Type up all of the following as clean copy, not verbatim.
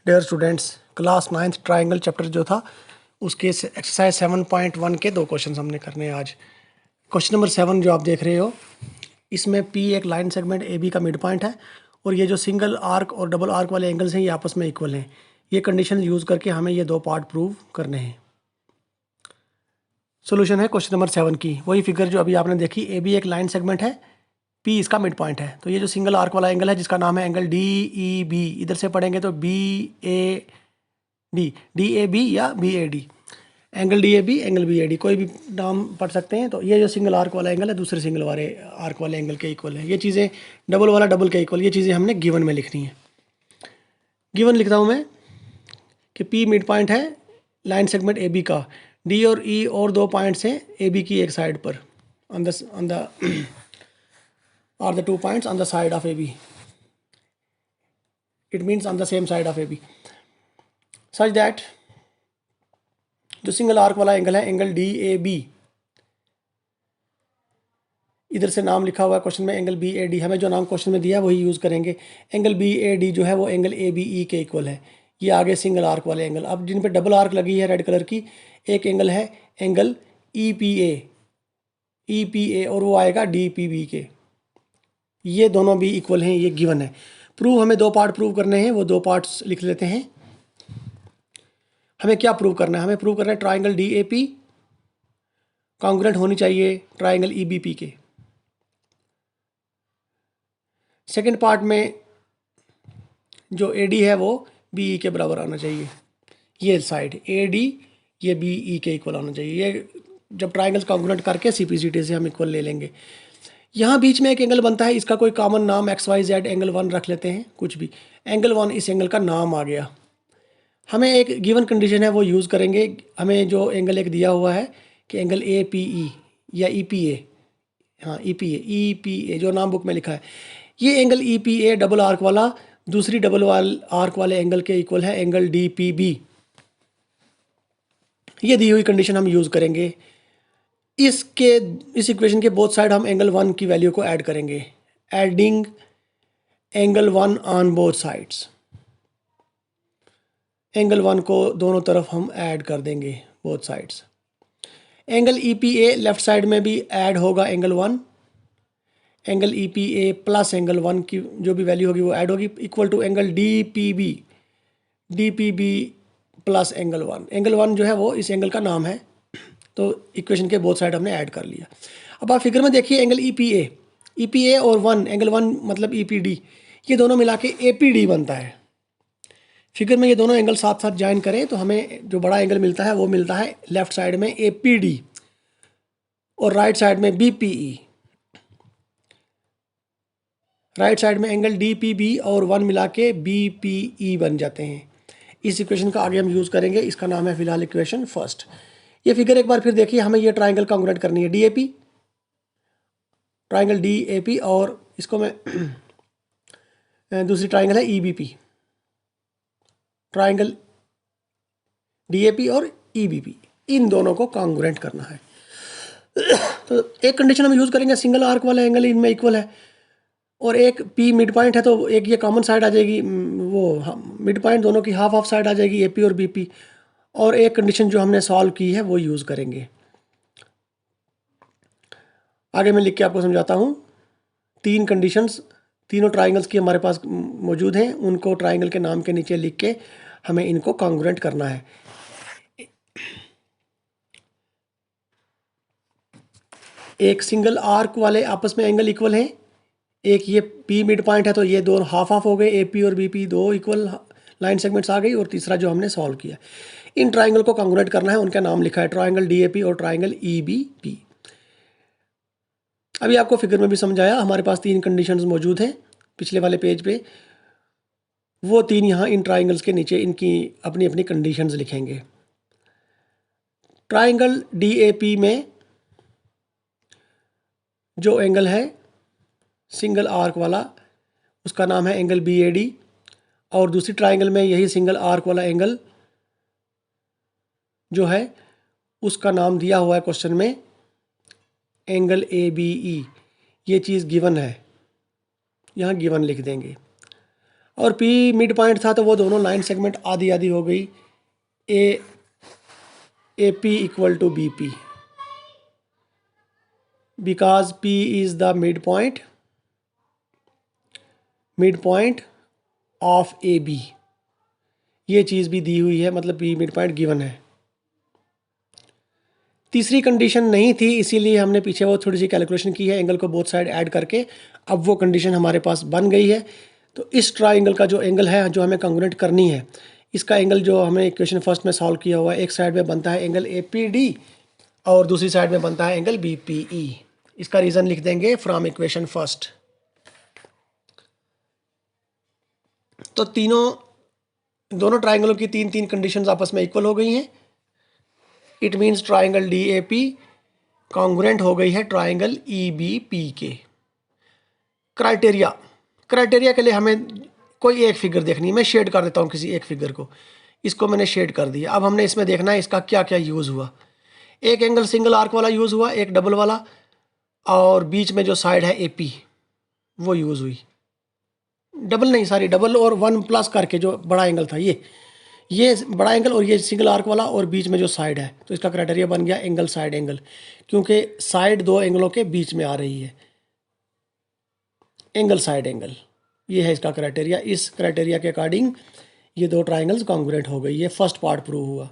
Dear students, class 9th triangle chapter जो था उसके एक्सरसाइज 7.1 के 2 क्वेश्चन हमने करने हैं आज। क्वेश्चन नंबर 7 जो आप देख रहे हो, इसमें P एक लाइन सेगमेंट AB का मिड पॉइंट है और ये जो सिंगल आर्क और डबल आर्क वाले एंगल्स हैं ये आपस में इक्वल हैं। ये कंडीशन यूज़ करके हमें ये 2 पार्ट प्रूव करने हैं। सोल्यूशन है क्वेश्चन नंबर 7 की वही फिगर जो अभी आपने देखी। AB एक लाइन सेगमेंट है, P इसका मिड पॉइंट है। तो ये जो सिंगल आर्क वाला एंगल है जिसका नाम है एंगल DEB, इधर से पढ़ेंगे तो DAB या BAD, angle DAB angle BAD कोई भी नाम पढ़ सकते हैं। तो ये जो सिंगल आर्क वाला एंगल है दूसरे सिंगल वाले आर्क वाले एंगल के इक्वल है। ये चीज़ें डबल वाला डबल के इक्वल, ये चीज़ें हमने गिवन में लिखनी है। गिवन लिखता हूँ मैं कि P मिड पॉइंट है लाइन सेगमेंट AB का, D और E और 2 पॉइंट्स हैं AB की एक साइड पर, on the are the 2 points on the side of AB. It means on the same side of AB. Such that जो single arc वाला एंगल है एंगल DAB, इधर से नाम लिखा हुआ है क्वेश्चन में एंगल BAD, हमें जो नाम क्वेश्चन में दिया है वही यूज़ करेंगे। एंगल BAD जो है वो एंगल ABE के इक्वल है। ये आगे सिंगल आर्क वाले एंगल। अब जिन पे डबल आर्क लगी है रेड कलर की, एक एंगल है एंगल EPA और वो आएगा DPB के। ये दोनों भी इक्वल हैं, ये गिवन है। प्रूव हमें 2 पार्ट प्रूव करने हैं, वो 2 पार्ट्स लिख लेते हैं। हमें क्या प्रूव करना है? हमें प्रूव करना है ट्राइंगल DAP कॉन्ग्रुएंट होनी चाहिए ट्राइंगल EBP के। सेकंड पार्ट में जो AD है वो BE के बराबर आना चाहिए। ये साइड AD ये BE के इक्वल आना चाहिए। ये जब ट्राइंगल्स कॉन्ग्रुएंट करके CPCT से हम इक्वल ले लेंगे। यहाँ बीच में एक एंगल बनता है, इसका कोई कॉमन नाम XYZ एंगल 1 रख लेते हैं, कुछ भी एंगल 1 इस एंगल का नाम आ गया। हमें एक गिवन कंडीशन है वो यूज़ करेंगे। हमें जो एंगल एक दिया हुआ है कि एंगल APE या EPA, हाँ EPA जो नाम बुक में लिखा है, ये एंगल EPA डबल आर्क वाला दूसरी डबल आर्क वाले एंगल के इक्वल है एंगल DPB। ये दी हुई कंडीशन हम यूज़ करेंगे। इस इक्वेशन के बोथ साइड हम एंगल 1 की वैल्यू को ऐड करेंगे, adding angle 1 on both sides. Angle 1 को दोनों तरफ हम ऐड कर देंगे, both sides. Angle EPA left side में भी ऐड होगा angle 1। Angle EPA plus angle 1 की जो भी वैल्यू होगी वो ऐड होगी, equal to angle DPB plus angle 1। Angle 1 जो है वो इस एंगल का नाम है। तो इक्वेशन के बोथ साइड हमने ऐड कर लिया। अब आप फिगर में देखिए एंगल EPA और 1 एंगल 1 मतलब EPD, ये दोनों मिला के APD बनता है। फिगर में ये दोनों एंगल साथ साथ ज्वाइन करें तो हमें जो बड़ा एंगल मिलता है वो मिलता है लेफ्ट साइड में APD और राइट साइड में BPE। राइट साइड में एंगल DPB और 1 मिला के BPE बन जाते हैं। इस इक्वेशन का आगे हम यूज़ करेंगे, इसका नाम है फिलहाल इक्वेशन फर्स्ट। ये फिगर एक बार फिर देखिए, हमें ये ट्राइंगल कॉन्ग्रुएंट करनी है DAP, ट्राइंगल DAP और इसको मैं दूसरी ट्राइंगल है EBP, ट्राइंगल DAP और EBP, इन दोनों को कॉन्ग्रुएंट करना है। तो एक कंडीशन हम यूज़ करेंगे, सिंगल आर्क वाला एंगल इनमें इक्वल है और एक P मिड पॉइंट है तो एक ये कॉमन साइड आ जाएगी, वो मिड पॉइंट दोनों की हाफ साइड आ जाएगी AP और BP। और एक कंडीशन जो हमने सॉल्व की है वो यूज़ करेंगे। आगे मैं लिख के आपको समझाता हूँ। 3 कंडीशंस तीनों ट्राइंगल्स की हमारे पास मौजूद हैं, उनको ट्राइंगल के नाम के नीचे लिख के हमें इनको कॉन्ग्रुएंट करना है। एक सिंगल आर्क वाले आपस में एंगल इक्वल हैं, एक ये P मिड पॉइंट है तो ये दोनों हाफ हो गए, AP और BP 2 इक्वल लाइन सेगमेंट्स आ गई, और तीसरा जो हमने सॉल्व किया। इन ट्राइंगल को कॉन्ग्रुएंट करना है, उनका नाम लिखा है ट्राइंगल DAP और ट्राइंगल EBP। अभी आपको फिगर में भी समझाया, हमारे पास 3 कंडीशंस मौजूद हैं पिछले वाले पेज पे, वो 3 यहाँ इन ट्राइंगल्स के नीचे इनकी अपनी अपनी कंडीशंस लिखेंगे। ट्राइंगल DAP में जो एंगल है सिंगल आर्क वाला उसका नाम है एंगल BAD, और दूसरी ट्राइंगल में यही सिंगल आर्क वाला एंगल जो है उसका नाम दिया हुआ है क्वेश्चन में एंगल ABE। ये चीज़ गिवन है, यहाँ गिवन लिख देंगे। और पी मिड पॉइंट था, तो वो दोनों लाइन सेगमेंट आधी आधी हो गई, A P equal to B P, because P is the mid point of A B. ये चीज़ भी दी हुई है, मतलब पी मिड पॉइंट गिवन है। तीसरी कंडीशन नहीं थी, इसीलिए हमने पीछे वो थोड़ी सी कैलकुलेशन की है एंगल को बोथ साइड ऐड करके। अब वो कंडीशन हमारे पास बन गई है। तो इस ट्राइंगल का जो एंगल है जो हमें कॉन्ग्रुएंट करनी है, इसका एंगल जो हमने इक्वेशन फर्स्ट में सॉल्व किया हुआ है, एक साइड में बनता है एंगल ए पी डी और दूसरी साइड में बनता है एंगल बी पी ई। इसका रीज़न लिख देंगे फ्रॉम इक्वेशन फर्स्ट। तो दोनों ट्राइंगलों की तीन तीन कंडीशंस आपस में इक्वल हो गई हैं। It means triangle D A P congruent हो गई है ट्राइंगल ई बी पी के। क्राइटेरिया के लिए हमें कोई एक फिगर देखनी है। मैं शेड कर देता हूँ किसी एक फिगर को, इसको मैंने शेड कर दिया। अब हमने इसमें देखना है इसका क्या क्या यूज़ हुआ। एक एंगल सिंगल आर्क वाला यूज़ हुआ, एक डबल वाला, और बीच में जो साइड है ए पी वो यूज़ हुई। डबल और 1+ करके जो बड़ा एंगल था, ये बड़ा एंगल और ये सिंगल आर्क वाला और बीच में जो साइड है, तो इसका क्राइटेरिया बन गया एंगल साइड एंगल, क्योंकि साइड दो एंगलों के बीच में आ रही है। एंगल साइड एंगल, ये है इसका क्राइटेरिया। इस क्राइटेरिया के अकॉर्डिंग ये दो ट्राइंगल्स कॉन्ग्रुएंट हो गई। ये फर्स्ट पार्ट प्रूव हुआ।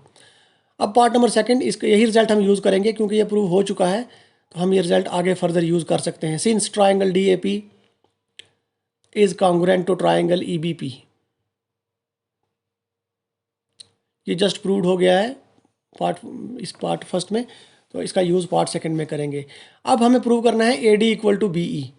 अब पार्ट नंबर सेकंड, इसका यही रिजल्ट हम यूज़ करेंगे क्योंकि ये प्रूव हो चुका है, तो हम ये रिजल्ट आगे फर्दर यूज़ कर सकते हैं। Since triangle D A P is congruent to triangle E B P, ये जस्ट प्रूव्ड हो गया है इस पार्ट फर्स्ट में, तो इसका यूज़ पार्ट सेकंड में करेंगे। अब हमें प्रूव करना है A D equal to B E.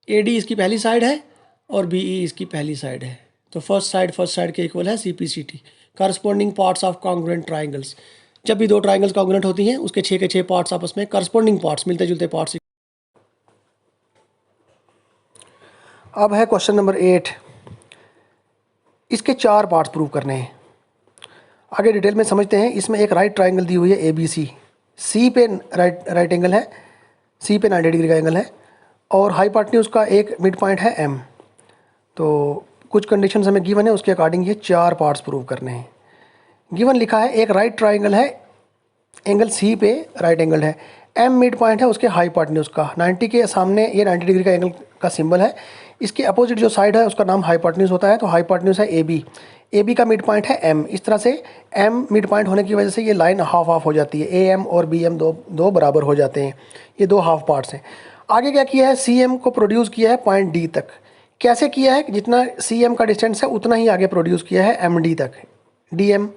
A D इसकी पहली साइड है और बी ई इसकी पहली साइड है, तो फर्स्ट साइड के इक्वल है C P C T, corresponding parts of congruent triangles. जब भी दो ट्राइंगल्स कॉन्ग्रुएंट होती हैं, उसके 6 के 6 पार्ट्स आपस में करस्पॉन्डिंग पार्ट्स, मिलते जुलते पार्ट्स। अब है क्वेश्चन नंबर 8। इसके 4 पार्ट्स प्रूव करने हैं। आगे डिटेल में समझते हैं। इसमें एक राइट ट्राइंगल दी हुई है ए बी सी, सी पे राइट एंगल है, सी पे 90 डिग्री का एंगल है, और हाइपोटेन्यूज का एक मिड पॉइंट है एम। तो कुछ कंडीशंस हमें गिवन है, उसके अकॉर्डिंग ये 4 पार्ट्स प्रूव करने हैं। गिवन लिखा है एक राइट ट्राइंगल है, एंगल सी पे राइट एंगल है, एम मिड पॉइंट है उसके हाइपोटेन्यूज का, 90 के सामने ये 90 डिग्री का एंगल का सिंबल है। इसके अपोजिट जो साइड है उसका नाम हाइपोटेन्यूज होता है, तो हाइपोटेन्यूज है ए बी का मिड पॉइंट है एम। इस तरह से एम मिड पॉइंट होने की वजह से ये लाइन हाफ हाफ हो जाती है, ए एम और बी एम दो बराबर हो जाते हैं। ये 2 हाफ पार्ट्स हैं। आगे क्या किया है, सी एम को प्रोड्यूस किया है पॉइंट डी तक। कैसे किया है, जितना सी एम का डिस्टेंस है उतना ही आगे प्रोड्यूस किया है एम डी तक। डी एम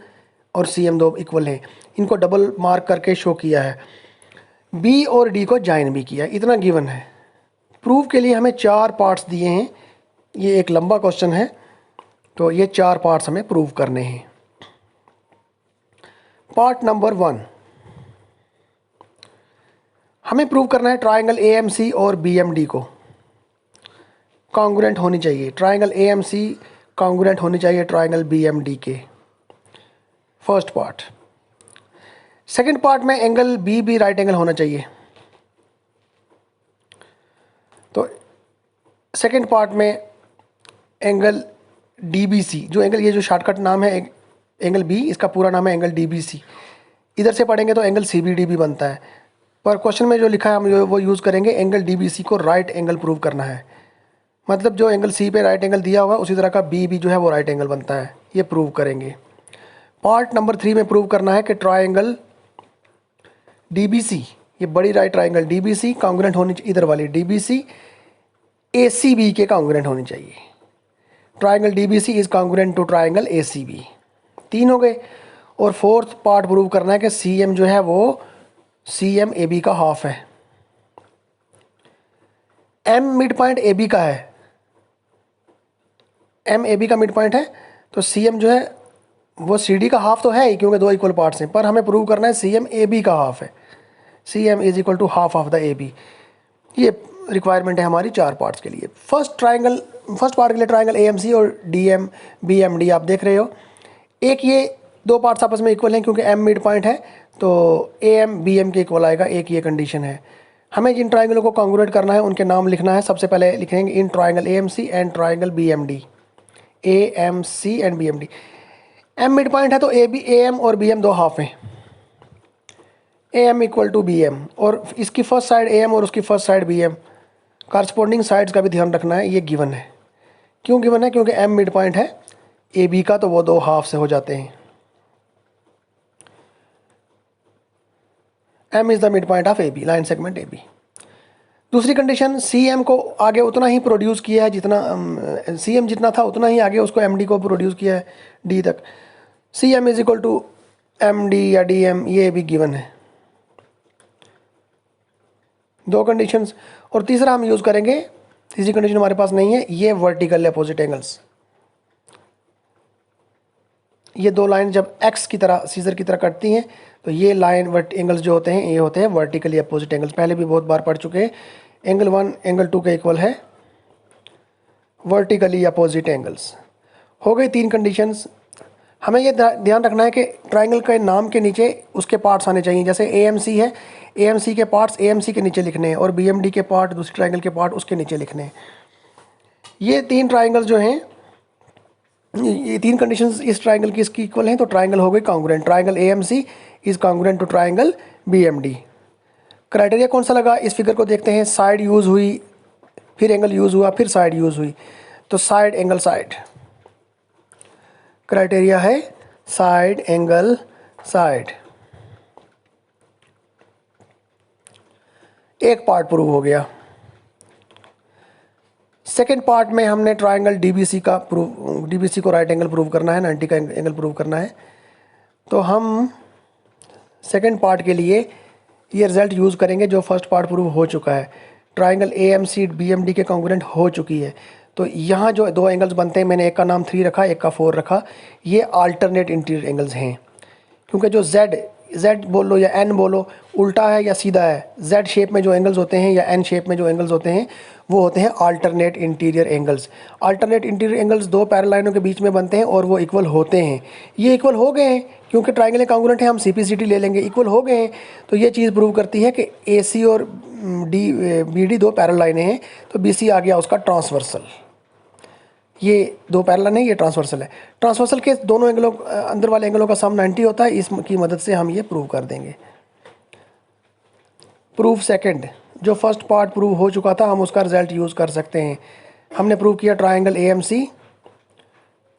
और सी एम 2 इक्वल हैं, इनको डबल मार्क करके शो किया है। बी और डी को ज्वाइन भी किया है, इतना गिवन है। प्रूफ के लिए हमें 4 पार्ट्स दिए हैं। ये एक लंबा क्वेश्चन है, तो ये 4 पार्ट्स हमें प्रूव करने हैं। पार्ट नंबर 1, हमें प्रूव करना है ट्राइंगल ए एम सी और बी एम डी को कॉन्ग्रुएंट होनी चाहिए। Triangle A M C congruent होनी चाहिए ट्राइंगल बी एम डी के। First part. सेकंड पार्ट में angle B B right angle होना चाहिए। तो सेकंड पार्ट में एंगल डी बी सी, जो एंगल, ये जो शॉर्टकट नाम है एंगल बी, इसका पूरा नाम है एंगल डी बी सी। इधर से पढ़ेंगे तो एंगल सी बी डी भी बनता है, पर क्वेश्चन में जो लिखा है हम वो यूज़ करेंगे। एंगल डी बी सी को राइट एंगल प्रूव करना है, मतलब जो एंगल सी पे राइट एंगल दिया हुआ है उसी तरह का बी भी जो है वो राइट एंगल बनता है, ये प्रूव करेंगे। पार्ट नंबर 3 में प्रूव करना है कि ट्राइंगल डी बी सी, ये बड़ी right triangle D B C congruent होनी चाहिए, इधर वाली D B C A C B के कॉन्ग्रुएंट होनी चाहिए। Triangle D B C is congruent to triangle A C B. 3 हो गए। और फोर्थ पार्ट प्रूव करना है कि सी एम जो है वो सी एम ए बी का हाफ है। M mid point A B का है, एम ए बी का मिड पॉइंट है, तो सी एम जो है वो सी डी का हाफ तो है ही, क्योंकि 2 इक्वल पार्ट्स हैं, पर हमें प्रूव करना है सी एम ए बी का हाफ है। C M is equal to half of the A B. ये रिक्वायरमेंट है हमारी 4 पार्ट्स के लिए। फर्स्ट पार्ट के लिए ट्राइंगल ए एम सी और D M B M D आप देख रहे हो। एक ये 2 पार्ट्स आपस में इक्वल हैं क्योंकि एम मिड पॉइंट है, तो ए एम बी एम के इक्वल आएगा, एक ये कंडीशन है। हमें जिन ट्राइंगलों को कॉन्ग्रुएंट करना है उनके नाम लिखना है। सबसे पहले लिखेंगे in triangle A M C and triangle B M D. AMC and BMD। M mid point है तो AM और BM दो हाफ हैं, AM इक्वल टू BM, और इसकी फर्स्ट साइड AM और उसकी first side BM, corresponding sides का भी ध्यान रखना है। ये गिवन है। क्यों गिवन है? क्योंकि M मिड पॉइंट है AB का, तो वो दो हाफ से हो जाते हैं। M is the mid point of AB, line segment AB। दूसरी कंडीशन, CM को आगे उतना ही प्रोड्यूस किया है जितना CM जितना था उतना ही आगे उसको MD को प्रोड्यूस किया है D तक। CM is equal to MD या DM, ये भी गिवन है। दो कंडीशंस। और तीसरा हम यूज़ करेंगे, तीसरी कंडीशन हमारे पास नहीं है, ये वर्टिकल अपोजिट एंगल्स। ये दो लाइन जब एक्स की तरह, सीजर की तरह कटती हैं, तो ये लाइन एंगल्स जो होते हैं ये होते हैं वर्टिकली अपोजिट एंगल्स। पहले भी बहुत बार पढ़ चुके हैं। एंगल 1 एंगल 2 के इक्वल है वर्टिकली अपोजिट एंगल्स। हो गई तीन कंडीशंस। हमें ये ध्यान रखना है कि ट्राइंगल के नाम के नीचे उसके पार्ट्स आने चाहिए। जैसे AMC है, AMC के पार्ट्स AMC के नीचे लिखने हैं, और BMD के पार्ट, दूसरे ट्राइंगल के पार्ट उसके नीचे लिखने हैं। ये तीन ट्राइंगल्स जो हैं, ये तीन कंडीशंस इस ट्राइंगल की इसकी इक्वल हैं, तो ट्राइंगल हो गई congruent. Triangle AMC is congruent to triangle BMD। Criteria कौन सा लगा, इस फिगर को देखते हैं। साइड यूज़ हुई, फिर एंगल यूज़ हुआ, फिर साइड यूज़ हुई, तो साइड एंगल साइड। क्राइटेरिया है साइड एंगल साइड। एक पार्ट प्रूव हो गया। सेकेंड पार्ट में हमने ट्राइंगल DBC का DBC को राइट एंगल प्रूव करना है, 90 का एंगल प्रूव करना है। तो हम सेकेंड पार्ट के लिए ये रिजल्ट यूज़ करेंगे जो फर्स्ट पार्ट प्रूव हो चुका है। ट्राइंगल AMC BMD के कॉन्ग्रुएंट हो चुकी है। तो यहाँ जो दो एंगल्स बनते हैं, मैंने एक का नाम 3 रखा, एक का 4 रखा, ये अल्टरनेट इंटीरियर एंगल्स हैं। क्योंकि जो Z बोलो या N बोलो, उल्टा है या सीधा है, Z शेप में जो एंगल्स होते हैं या N शेप में जो एंगल्स होते हैं वो होते हैं alternate interior angles. Alternate interior angles दो पैरेलल लाइनों के बीच में बनते हैं और वो इक्वल होते हैं। ये इक्वल हो गए हैं क्योंकि ट्राइंगल कॉन्ग्रुएंट है, हम CPCT ले लेंगे, इक्वल हो गए हैं। तो ये चीज़ प्रूव करती है कि AC और BD दो पैरेलल लाइनें हैं, तो BC आ गया उसका ट्रांसवर्सल। ये दो पैरेलल नहीं, ये ट्रांसवर्सल है। ट्रांसवर्सल के दोनों एंगलों, अंदर वाले एंगलों का सम 90 होता है। इसकी मदद से हम ये प्रूव कर देंगे। प्रूफ सेकंड, जो फर्स्ट पार्ट प्रूव हो चुका था हम उसका रिजल्ट यूज़ कर सकते हैं। हमने प्रूव किया ट्राइंगल AMC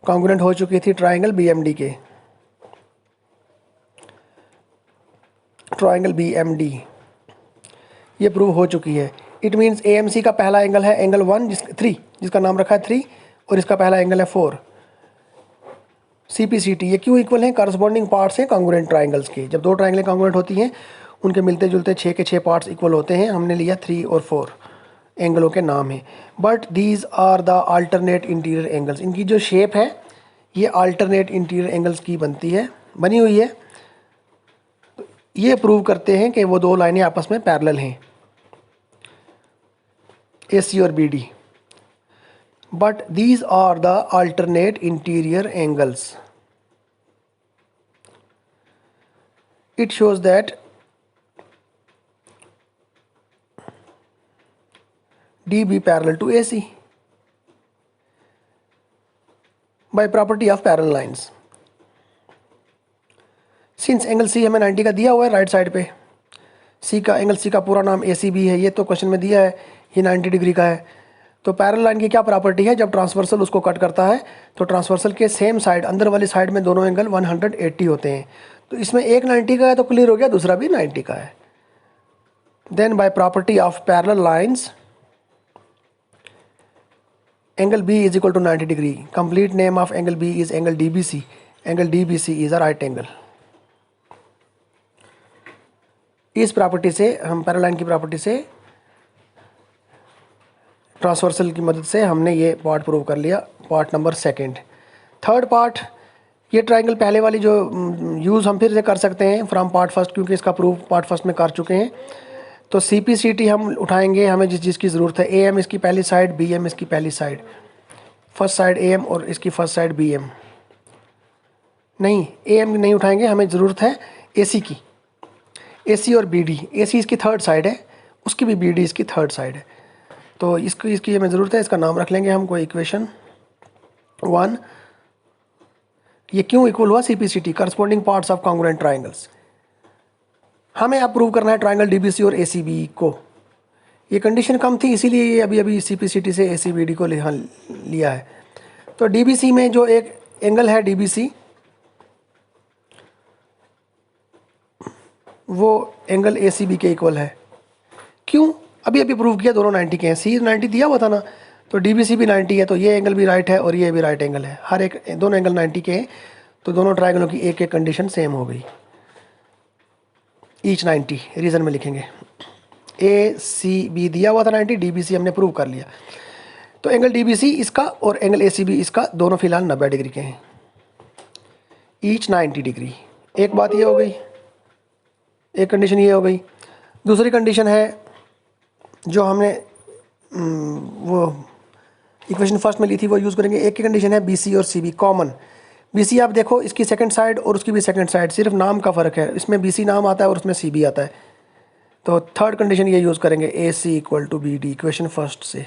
कॉन्ग्रुएंट हो चुकी थी ट्राइंगल BMD के। ट्राइंगल BMD ये प्रूव हो चुकी है। इट मीन्स AMC का पहला एंगल है एंगल 1 3, जिसका नाम रखा है 3, और इसका पहला एंगल है 4। CPCT ये क्यों इक्वल हैं? कॉरस्पॉन्डिंग पार्ट्स हैं कॉन्ग्रुएंट ट्राइंगल्स के। जब दो ट्राइंगलें कॉन्ग्रुएंट होती हैं उनके मिलते जुलते 6 के 6 पार्ट्स इक्वल होते हैं। हमने लिया 3 और 4 एंगलों के नाम हैं। But these are the alternate interior angles. इनकी जो शेप है ये अल्टरनेट इंटीरियर एंगल्स की बनी हुई है। ये प्रूव करते हैं कि वो दो लाइनें आपस में पैरेलल हैं, AC और BD। But these are the alternate interior angles. It shows that DB parallel to AC by property of parallel lines. Since angle C हमें 90 का दिया हुआ है राइट साइड पे, एंगल C का पूरा नाम ACB है, ये तो क्वेश्चन में दिया है, ये 90 डिग्री का है। तो पैरेलल लाइन की क्या प्रॉपर्टी है? जब ट्रांसवर्सल उसको कट करता है तो ट्रांसवर्सल के सेम साइड, अंदर वाली साइड में दोनों एंगल 180 होते हैं। तो इसमें एक 90 का है तो क्लियर हो गया, दूसरा भी 90 का है। Then by property of parallel lines angle B is equal to 90 degree. Complete name of angle B is angle DBC। Angle DBC is a right angle. इस प्रॉपर्टी से हम, पैरेलल लाइन की प्रॉपर्टी से, ट्रांसवर्सल की मदद से हमने ये पार्ट प्रूव कर लिया, part number second. Third part, ये ट्राइंगल पहले वाली जो यूज़ हम फिर से कर सकते हैं फ्रॉम पार्ट फर्स्ट, क्योंकि इसका प्रूफ पार्ट फर्स्ट में कर चुके हैं। तो CPCT हम उठाएंगे, हमें जिस चीज़ की ज़रूरत है। AM इसकी पहली साइड, BM इसकी पहली साइड, फर्स्ट साइड AM और इसकी फर्स्ट साइड BM। नहीं, AM नहीं उठाएंगे, हमें ज़रूरत है AC की। AC और BD, AC इसकी थर्ड साइड है, उसकी भी BD इसकी थर्ड साइड है। तो इसकी हमें ज़रूरत है, इसका नाम रख लेंगे हम कोई इक्वेशन। 1। ये क्यों इक्वल हुआ? CPCT corresponding parts of congruent triangles. हमें अब प्रूव करना है ट्राइंगल DBC और ACB को। ये कंडीशन कम थी इसीलिए ये अभी अभी CPCT से ACBD को यहाँ लिया है। तो DBC में जो एक एंगल है DBC, वो एंगल ACB के इक्वल है। क्यों? अभी अभी प्रूव किया दोनों 90 के हैं। C 90 दिया हुआ था ना, तो DBC भी 90 है, तो ये एंगल भी राइट है और ये भी राइट एंगल है। हर एक दोनों एंगल 90 के हैं, तो दोनों ट्राइंगलों की एक एक कंडीशन सेम हो गई। ईच 90 रीज़न में लिखेंगे। ACB दिया हुआ था 90, DBC हमने प्रूव कर लिया। तो एंगल DBC इसका और एंगल ACB इसका दोनों फिलहाल 90 डिग्री के हैं, ईच 90 डिग्री। एक बात ये हो गई, एक कंडीशन ये हो गई। दूसरी कंडीशन है जो हमने वो इक्वेशन फर्स्ट में ली थी वो यूज़ करेंगे। एक की कंडीशन है BC और CB कॉमन। BC आप देखो, इसकी सेकंड साइड और उसकी भी सेकंड साइड, सिर्फ नाम का फ़र्क है। इसमें BC नाम आता है और उसमें CB आता है। तो थर्ड कंडीशन ये यूज़ करेंगे, AC equal to BD equation first से।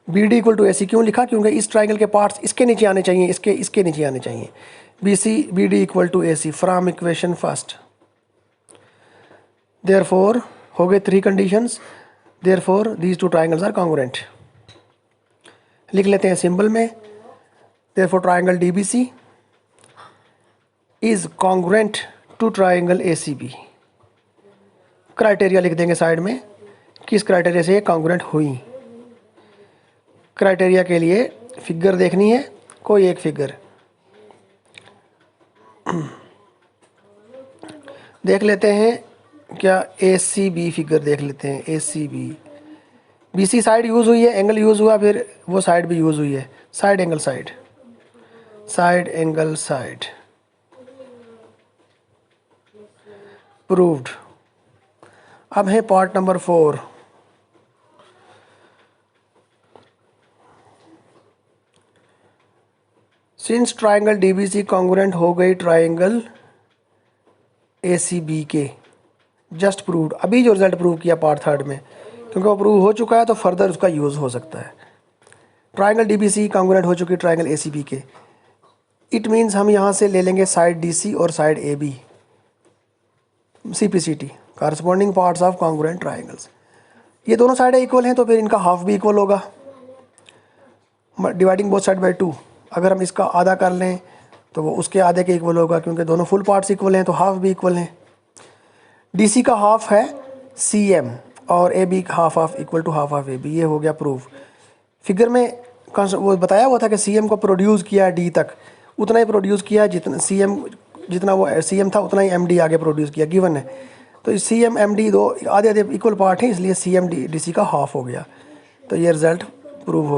BD इक्वल टू AC क्यों लिखा? क्योंकि इस ट्राइंगल के पार्ट्स इसके नीचे आने चाहिए, इसके नीचे आने चाहिए। BD equal to AC from equation first. Therefore हो गए 3 conditions. Therefore these 2 triangles are congruent. लिख लेते हैं सिंबल में। Therefore triangle DBC is congruent to triangle ACB। Criteria लिख देंगे साइड में, किस क्राइटेरिया से ये कॉन्ग्रुएंट हुई। क्राइटेरिया के लिए फिगर देखनी है, कोई एक फिगर देख लेते हैं। क्या ACB फिगर देख लेते हैं। ACB BC साइड यूज़ हुई है, एंगल यूज़ हुआ, फिर वो साइड भी यूज़ हुई है। Side angle side, side angle side proved. अब है part number 4। Since triangle DBC congruent हो गई ट्राइंगल ACB के, जस्ट प्रूव्ड। अभी जो रिजल्ट प्रूव किया पार्ट थर्ड में, क्योंकि वो प्रूव हो चुका है तो फर्दर उसका यूज़ हो सकता है। ट्राइंगल DBC कॉन्ग्रुएंट हो चुकी ट्राइंगल ACB के। इट मीन्स हम यहाँ से ले लेंगे साइड DC और side AB। CPCT corresponding parts of congruent triangles. ये दोनों साइडें इक्वल हैं तो फिर इनका हाफ भी इक्वल होगा, डिवाइडिंग बोथ साइड बाय 2। अगर हम इसका आधा कर लें तो वो उसके आधे के इक्वल होगा, क्योंकि दोनों फुल पार्ट्स इक्वल हैं तो हाफ भी इक्वल हैं। DC का हाफ है CM और AB half of equal to half of AB। ये हो गया प्रूफ। फिगर में वो बताया हुआ था कि CM को प्रोड्यूस किया D तक, उतना ही प्रोड्यूस किया जितना जितना वो CM था उतना ही MD आगे प्रोड्यूस किया, गिवन है। तो CM MD दो आधे आधे इक्वल पार्ट हैं, इसलिए CM DC का हाफ हो गया। तो ये रिज़ल्ट प्रूव हो गया।